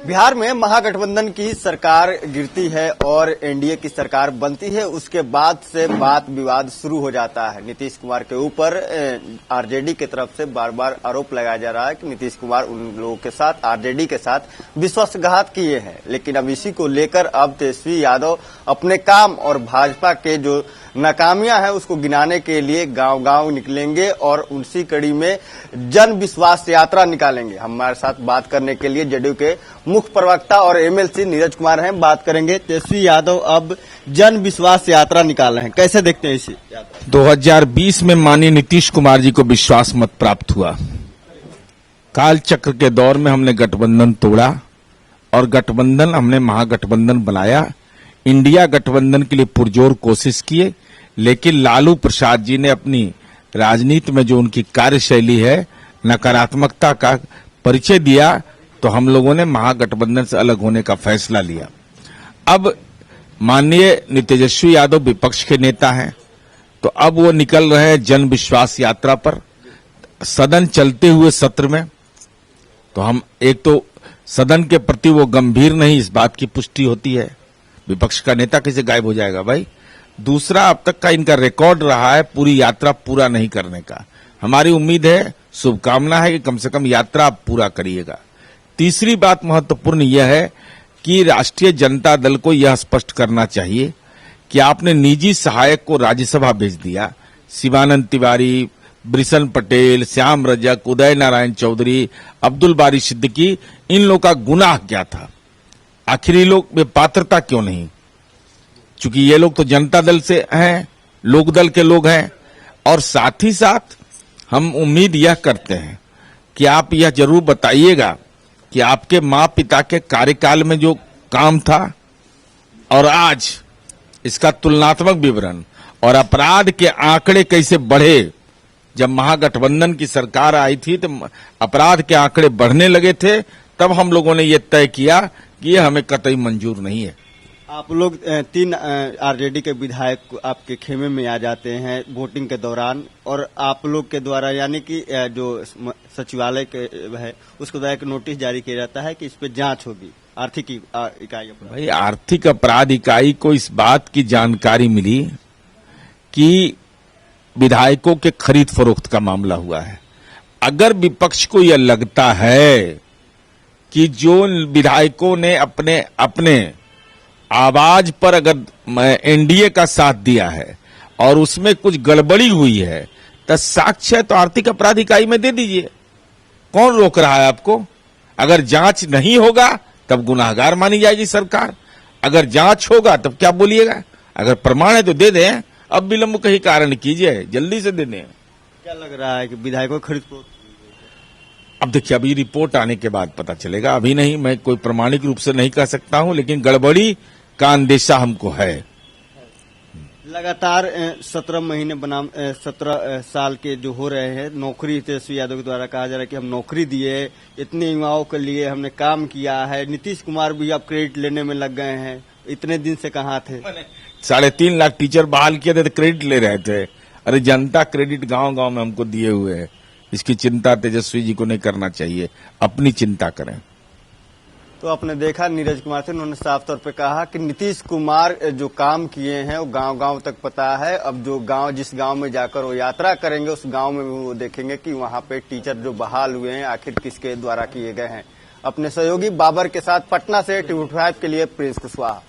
बिहार में महागठबंधन की सरकार गिरती है और एनडीए की सरकार बनती है। उसके बाद से बात विवाद शुरू हो जाता है। नीतीश कुमार के ऊपर आरजेडी की तरफ से बार बार आरोप लगाया जा रहा है कि नीतीश कुमार उन लोगों के साथ, आरजेडी के साथ विश्वासघात किए हैं। लेकिन अब इसी को लेकर अब तेजस्वी यादव अपने काम और भाजपा के जो नाकामियां हैं उसको गिनाने के लिए गांव गांव निकलेंगे और उसी कड़ी में जन विश्वास यात्रा निकालेंगे। हमारे साथ बात करने के लिए जेडीयू के मुख्य प्रवक्ता और एमएलसी नीरज कुमार हैं। बात करेंगे। तेजस्वी यादव अब जन विश्वास यात्रा निकाल रहे हैं, कैसे देखते हैं इसी यात्रा? 2020 में माननीय नीतीश कुमार जी को विश्वास मत प्राप्त हुआ। काल चक्र के दौर में हमने गठबंधन तोड़ा और गठबंधन हमने महागठबंधन बनाया। इंडिया गठबंधन के लिए पुरजोर कोशिश किए, लेकिन लालू प्रसाद जी ने अपनी राजनीति में जो उनकी कार्यशैली है, नकारात्मकता का परिचय दिया, तो हम लोगों ने महागठबंधन से अलग होने का फैसला लिया। अब माननीय तेजस्वी यादव विपक्ष के नेता हैं, तो अब वो निकल रहे हैं जन विश्वास यात्रा पर। सदन चलते हुए सत्र में तो हम एक तो सदन के प्रति वो गंभीर नहीं, इस बात की पुष्टि होती है। विपक्ष का नेता कैसे गायब हो जाएगा भाई? दूसरा, अब तक का इनका रिकॉर्ड रहा है पूरी यात्रा पूरा नहीं करने का। हमारी उम्मीद है, शुभकामना है कि कम से कम यात्रा आप पूरा करिएगा। तीसरी बात महत्वपूर्ण यह है कि राष्ट्रीय जनता दल को यह स्पष्ट करना चाहिए कि आपने निजी सहायक को राज्यसभा भेज दिया। शिवानंद तिवारी, ब्रिशन पटेल, श्याम रजक, उदय नारायण चौधरी, अब्दुल बारी सिद्दीकी, इन लोगों का गुनाह क्या था? आखिर ये लोग बेपात्रता क्यों नहीं? चूंकि ये लोग तो जनता दल से हैं, लोक दल के लोग हैं। और साथ ही साथ हम उम्मीद यह करते हैं कि आप यह जरूर बताइएगा कि आपके माँ पिता के कार्यकाल में जो काम था और आज इसका तुलनात्मक विवरण और अपराध के आंकड़े कैसे बढ़े। जब महागठबंधन की सरकार आई थी तो अपराध के आंकड़े बढ़ने लगे थे, तब हम लोगों ने यह तय किया कि यह हमें कतई मंजूर नहीं है। आप लोग 3 आरजेडी के विधायक आपके खेमे में आ जाते हैं वोटिंग के दौरान, और आप लोग के द्वारा यानी कि जो सचिवालय के है उसके द्वारा एक नोटिस जारी किया जाता है कि इस पे जांच होगी। आर्थिक इकाई भाई, आर्थिक अपराध इकाई को इस बात की जानकारी मिली कि विधायकों के खरीद फरोख्त का मामला हुआ है। अगर विपक्ष को यह लगता है कि जो विधायकों ने अपने आवाज पर अगर एनडीए का साथ दिया है और उसमें कुछ गड़बड़ी हुई है, तो साक्ष्य तो आर्थिक अपराध इकाई में दे दीजिए। कौन रोक रहा है आपको? अगर जांच नहीं होगा तब गुनाहगार मानी जाएगी सरकार, अगर जांच होगा तब क्या बोलिएगा? अगर प्रमाण है तो दे दें, अब विलंब कहीं कारण कीजिए, जल्दी से दे दें। क्या लग रहा है कि विधायकों खरीद को? अब देखिए, अभी रिपोर्ट आने के बाद पता चलेगा। अभी नहीं, मैं कोई प्रमाणिक रूप से नहीं कह सकता हूं, लेकिन गड़बड़ी का अंदेशा हमको है। लगातार 17 महीने बनाम 17 साल के जो हो रहे हैं नौकरी, तेजस्वी यादव के द्वारा कहा जा रहा है कि हम नौकरी दिए, इतने युवाओं के लिए हमने काम किया है। नीतीश कुमार भी अब क्रेडिट लेने में लग गए हैं। इतने दिन से कहाँ थे? 3.5 लाख टीचर बहाल किए थे तो क्रेडिट ले रहे थे। अरे जनता क्रेडिट गांव गांव में हमको दिए हुए है। इसकी चिंता तेजस्वी जी को नहीं करना चाहिए, अपनी चिंता करें। तो आपने देखा नीरज कुमार से, उन्होंने साफ तौर पे कहा कि नीतीश कुमार जो काम किए हैं वो गांव गांव तक पता है। अब जो गांव, जिस गांव में जाकर वो यात्रा करेंगे उस गांव में वो देखेंगे कि वहां पे टीचर जो बहाल हुए हैं आखिर किसके द्वारा किए गए हैं। अपने सहयोगी बाबर के साथ पटना से TV5 के लिए प्रिंस कुशवाहा।